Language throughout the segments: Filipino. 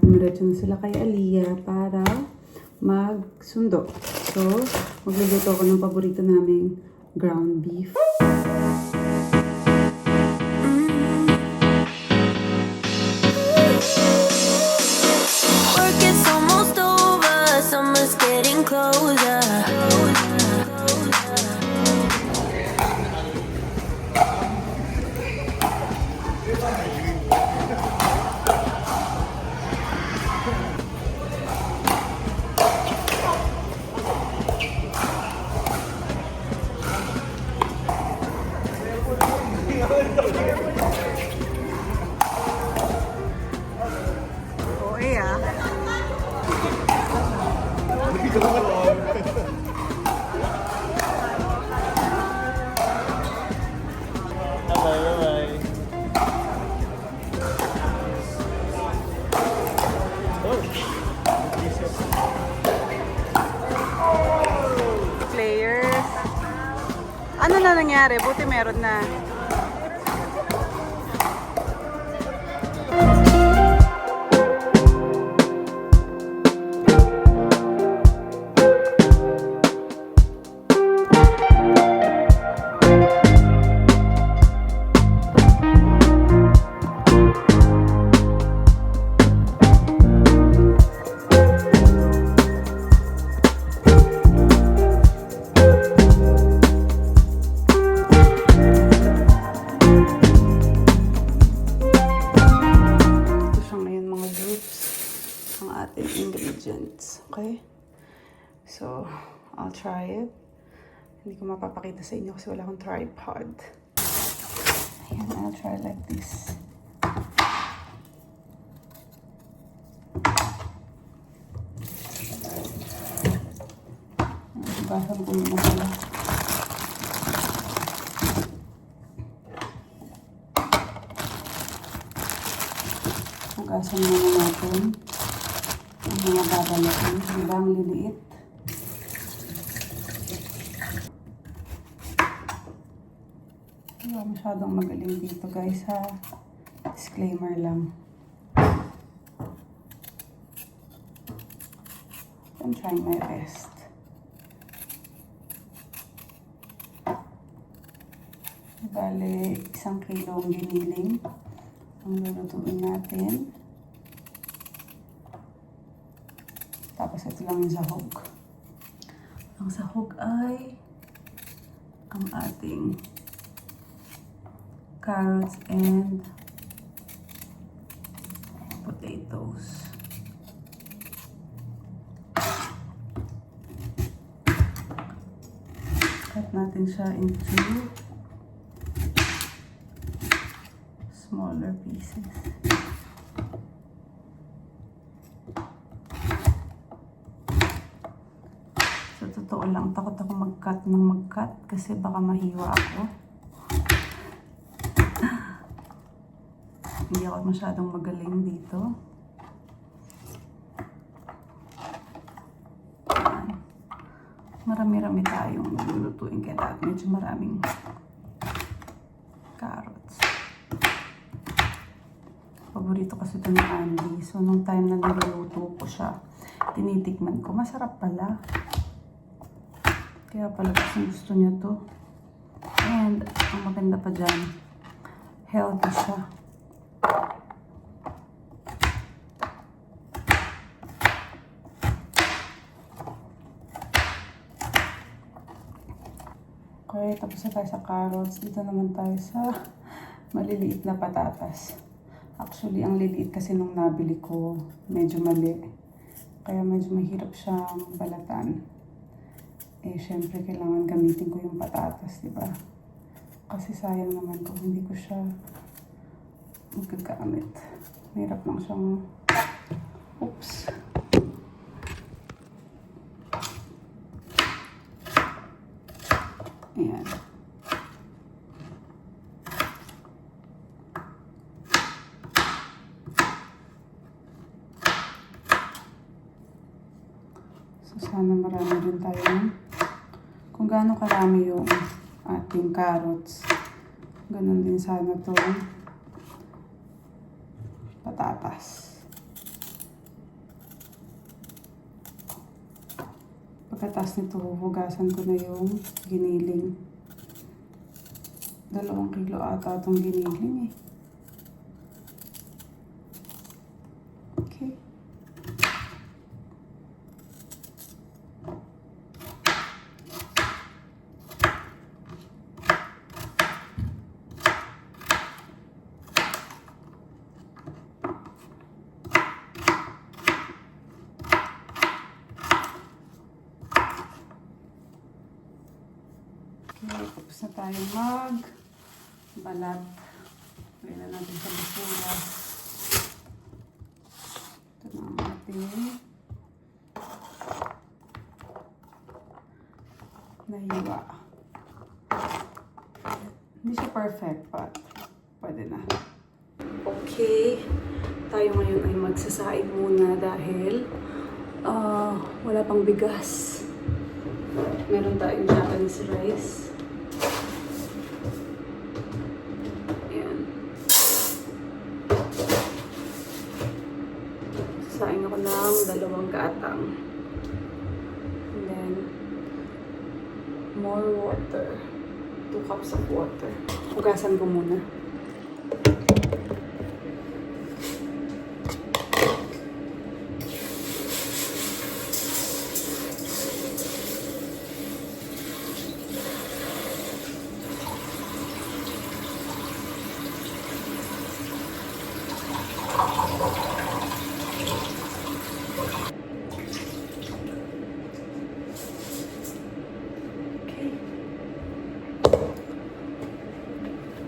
dumiretso na sila kay Aliyah para magsundo. So, magluluto ako ng paborito naming ground beef. Work is almost over, summer's getting closer. Okay ah. Bye-bye. Players. Ano na nangyari? Buti meron na. Ingredients. Okay? So, I'll try it. Hindi ko mapapakita sa inyo kasi wala akong tripod. Ayan, I'll try like this. Bahan ko muna pala. Hugasan muna natin ang mga babalakin. Diba ang liliit? Hindi masyadong magaling dito guys ha. Disclaimer lang. I'm trying my best. Bale, 1 kilong giniling ang lulutuin natin. Tapos ito lang yung sahog. Ang sahog ay ang ating carrots and potatoes. Cut natin siya into smaller pieces. Totoo lang, takot ako mag-cut ng mag-cut kasi baka mahiwa ako. Hindi ako masyadong magaling dito. Marami-rami tayong lulutuin kaya medyo maraming carrots. Paborito kasi ito ni Andy. So, nung time na niluluto ko siya, tinitikman ko. Masarap pala. Kaya pala kasi gusto niya to. And, ang maganda pa dyan, healthy siya. Okay, tapos na tayo sa carrots. Dito naman tayo sa maliliit na patatas. Actually, ang liliit kasi nung nabili ko, medyo mali. Kaya medyo mahirap siyang balatan. Eh, syempre, kailangan gamitin ko yung patatas, di ba? Kasi sayang naman kung hindi ko siya magagamit. Mahirap lang siyang... Oops! Ayan. So, sana marami rin tayo. Kung gaano karami yung ating carrots, ganun din sana to patatas. Pagkatapos nito, huhugasan ko na yung giniling. 2 kilo ata itong giniling eh. Okay. Okay, tapos na tayo mag-balat. Lagyan na natin sa basura. Ito na ang ating nahiwa. Hindi siya perfect, but pwede na. Okay, tayo ngayon ay magsasaing muna dahil wala pang bigas. Meron tayong Japanese rice. Ayan. Sasaing ako ng 2 gatang. And then, more water. 2 cups of water. Hugasan ko muna. Okay.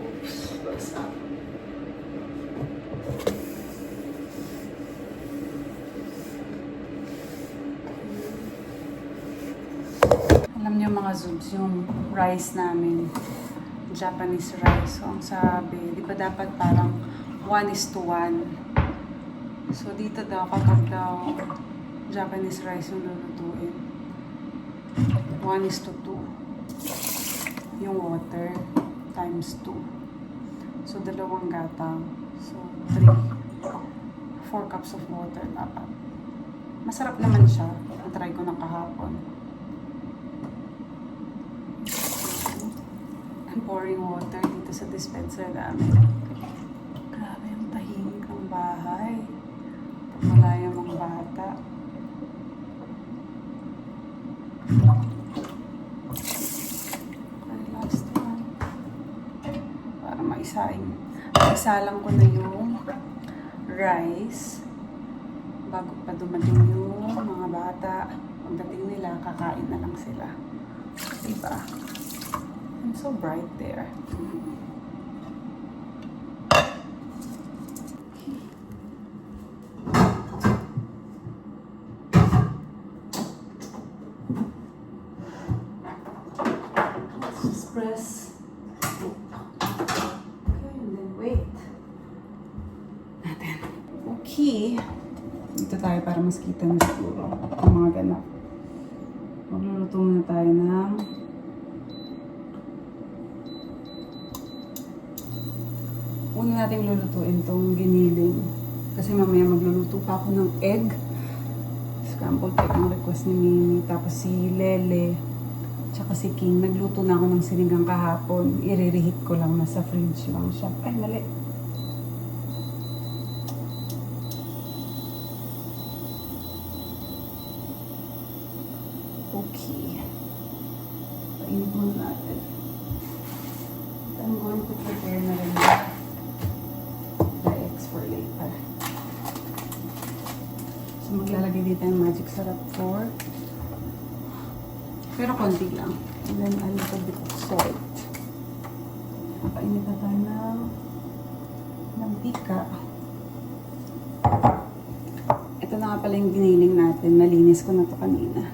Oops, basa. Alam niyo mga Zubs, yung rice namin, Japanese rice. So, ang sabi, di ba dapat parang 1:1. So, dito daw, kapag daw Japanese rice yung lulutuin, 1:2. Yung water, times 2. So, 2 gatang. So, 4 cups of water dapat. Masarap naman siya. Natry ko na kahapon. I'm pouring water dito sa dispenser namin. Grabe yung tahimik ng bahay. Wala yung mga bata. Okay, last one. Para maisalang ko na yung rice bago pa dumating yung mga bata. Pagdating nila, kakain na lang sila. Diba? I'm so bright there. Let's just press. Okay, and then wait. Natin. Okay. Dito tayo para mas kita na siguro ang mga ganap. Magluluto muna tayo ng una nating lulutuin tong giniling. Kasi mamaya magluluto pa ako ng egg. Scrambled egg ang request ni Mimi. Tapos si Lele, tsaka si King. Nagluto na ako ng sinigang kahapon. I-reheat ko lang. Nasa fridge lang siya. Ay, mali. Okay. Painit muna natin. I'm going to prepare na rin the eggs for later. So, maglalagay dito yung magic syrup for pero konti lang. And then, a little bit of salt. Painit na tayo ng mantika. Ito na nga pala yung giniling natin. Malinis ko na to kanina.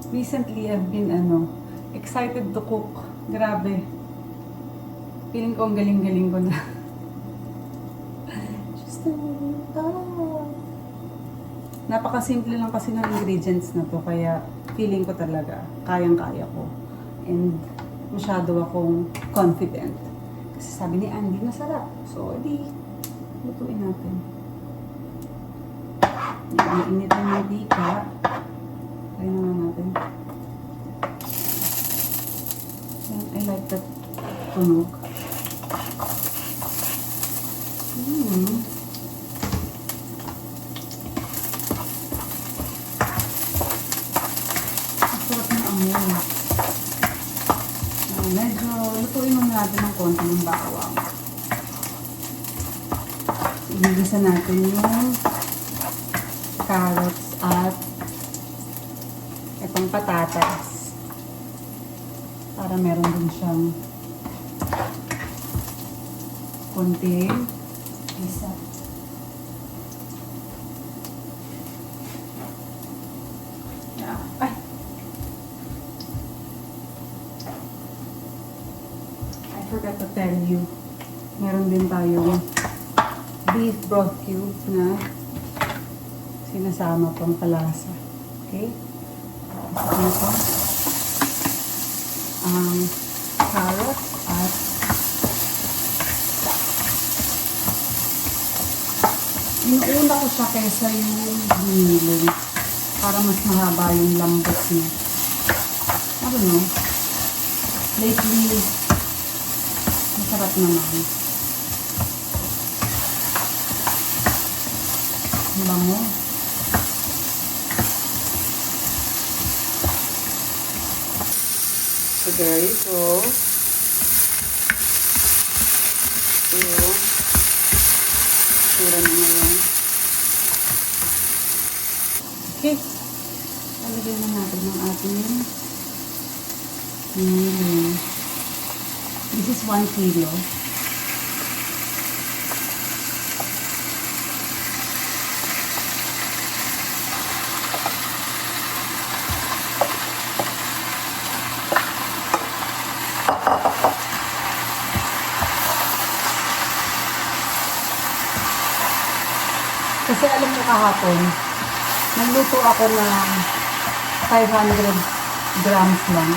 Recently, I've been excited to cook. Grabe. Feeling ko ang galing-galing ko na. Just napakasimple lang kasi ng ingredients na to. Kaya feeling ko talaga kayang-kaya ko. And masyado akong confident. Kasi sabi ni Andy, masarap. So, edi, lutuin natin. Yan, init na mantika. Try na natin. Yan, I like that tunog. Masarap ng amoy. Medyo lutuin mo natin ng konti ng bawang. Igigisa natin yung carrots at itong patatas. Para meron din siyang konting isa. Yeah. Ay! I forgot to tell you. Meron din tayong beef broth cube na sinasama pang palasa. Okay? Tapos ito ang carrots at inuuna ko siya kaysa yung ginilong para mas mahaba yung lambot niya. I don't know. Lately, masarap naman. Ang bango. So there you go. Yung sura na ngayon. Okay. Talagyan na natin ng ating niling. This is 1 kilo. Kasi alam mo kahapon, nagluto ako ng 500 grams lang.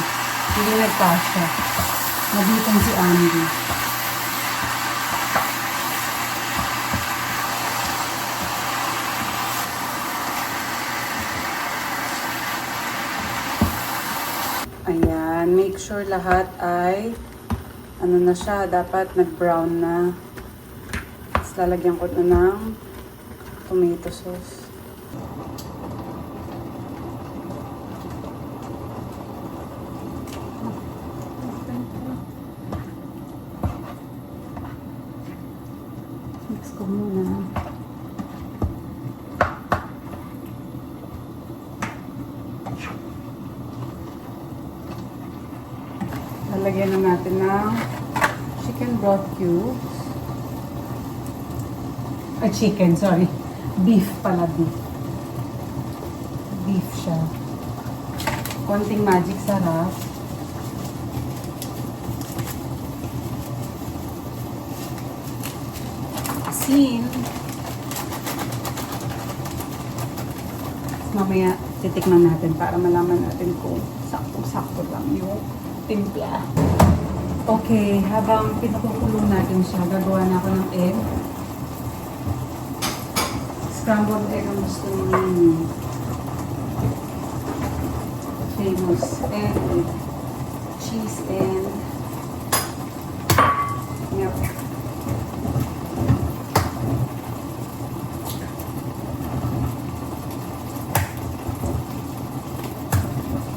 Hindi nagkasya. Nabitan si Andy. Ayan, make sure lahat ay ano na siya, dapat nag-brown na. Tapos lalagyan ko na ng tomato sauce. Mix ko muna. Lalagyan na natin ng chicken broth cubes. Chicken, sorry. Beef pala, beef. Beef siya. Konting magic sarap. Asin. Mamaya titikman natin para malaman natin kung sakto-sakto lang yung timpla. Okay, habang pinakukulong natin siya, gagawa na ako ng egg. Scrambled egg ang gusto namin. Famous egg with cheese and milk.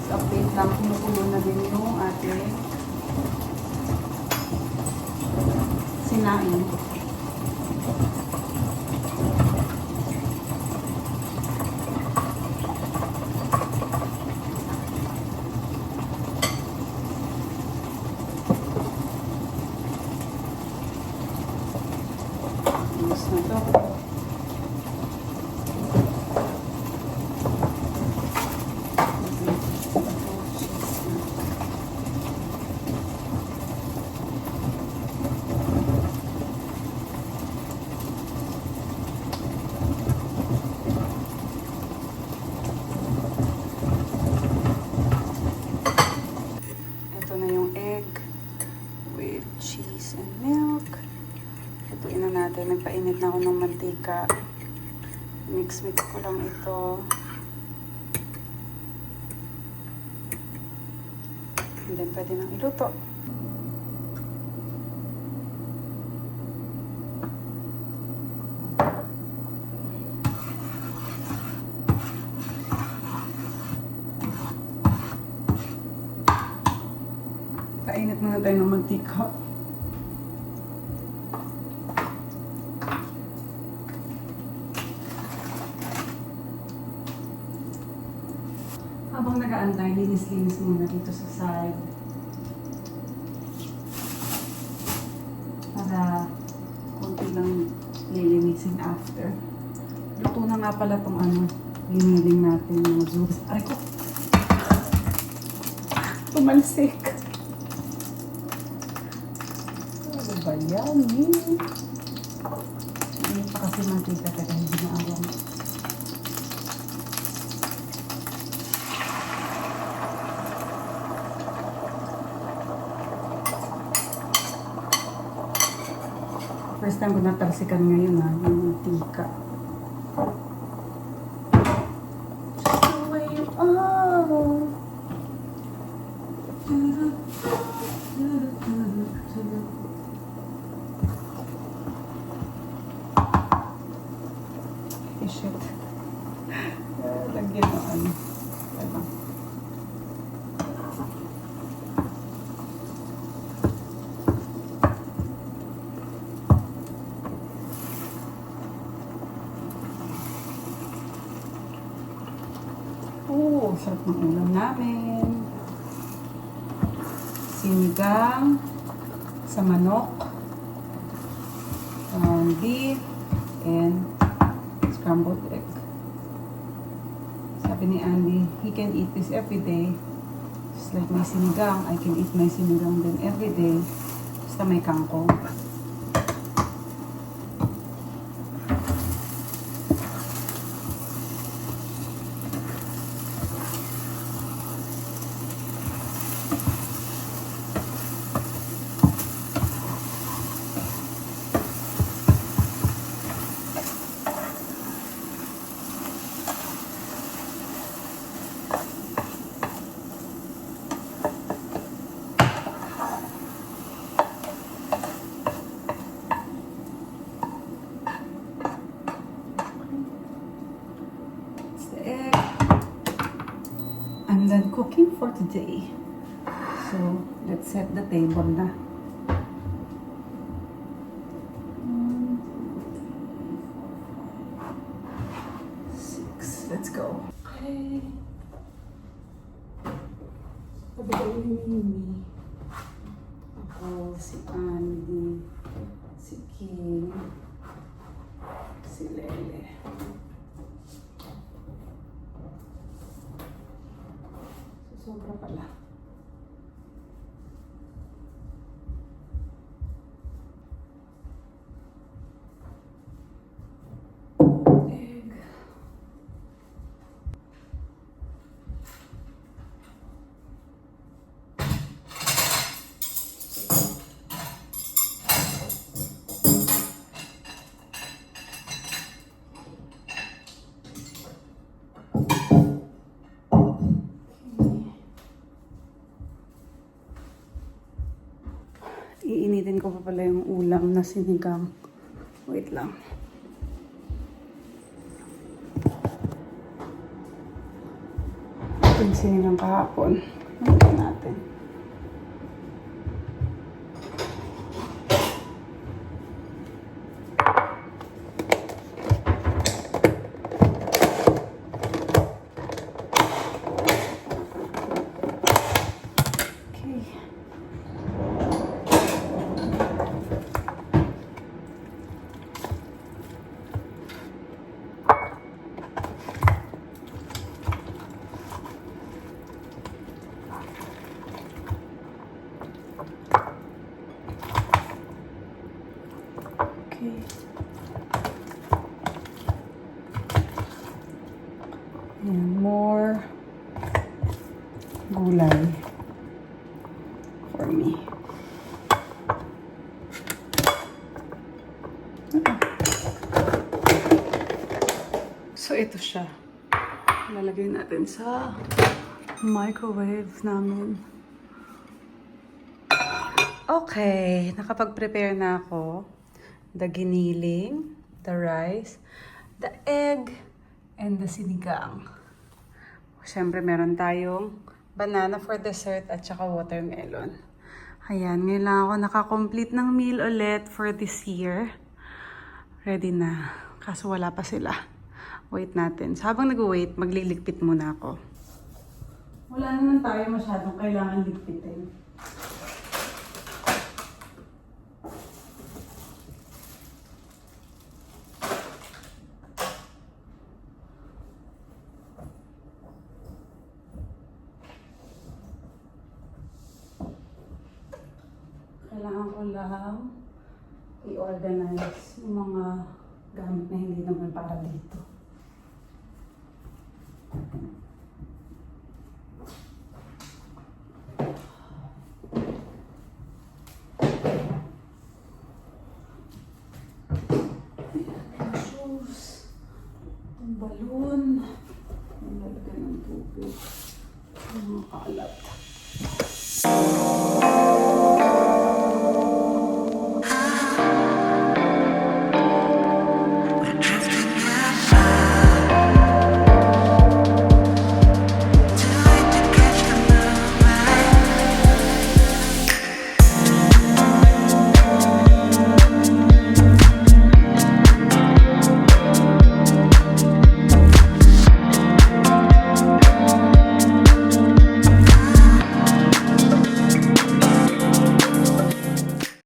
So, update lang, kumukulo na din yung ating sinain. Tapos na ito. cheese and milk. Lutuin na natin. Nagpainit na ako ng mantika. Mix-mix ko lang ito. And then, pwede nang iluto. Painit muna tayo ng mantika. Habang nag-aantay, linis-linis muna dito sa side. Para konti lang lilinisin after. Luto na nga pala itong liniling natin yung juice. Aray ko! Tumalsik! Ano ba yan? Hindi pa kasi mantika kaya hindi na awang. First time ko natalsikan ngayon yung mantika. Just the way you are. Shit. Lagyan mo Diba? Oh, sarap ng ulam namin. Sinigang sa manok, beef, and scrambled egg. Sabi ni Andy, he can eat this every day. Just like my sinigang, I can eat my sinigang din every day. Basta may kangkong. I'm done cooking for today. So, let's set the table na. 6. Let's go. Okay. Pabigay ni Mimi. Ako, si Andy, si Kim, si Lele. Sobra pala. Egg. Iinitin ko pa pala yung ulam na sinigang. Wait lang. Ito yung sinigang kahapon. Ito natin. And more gulay for me. So, ito siya. Lalagay natin sa microwave namin. Okay, nakapag-prepare na ako. The giniling, the rice, the egg, and the sinigang. Siyempre, meron tayong banana for dessert at saka watermelon. Ayan, ngayon lang ako nakakomplete ng meal ulit for this year. Ready na. Kaso wala pa sila. Wait natin. So, habang nag-wait, magliligpit muna ako. Wala naman tayo masyadong kailangan ligpitin. Kailangan ko lang i-organize yung mga gamit na hindi naman para dito.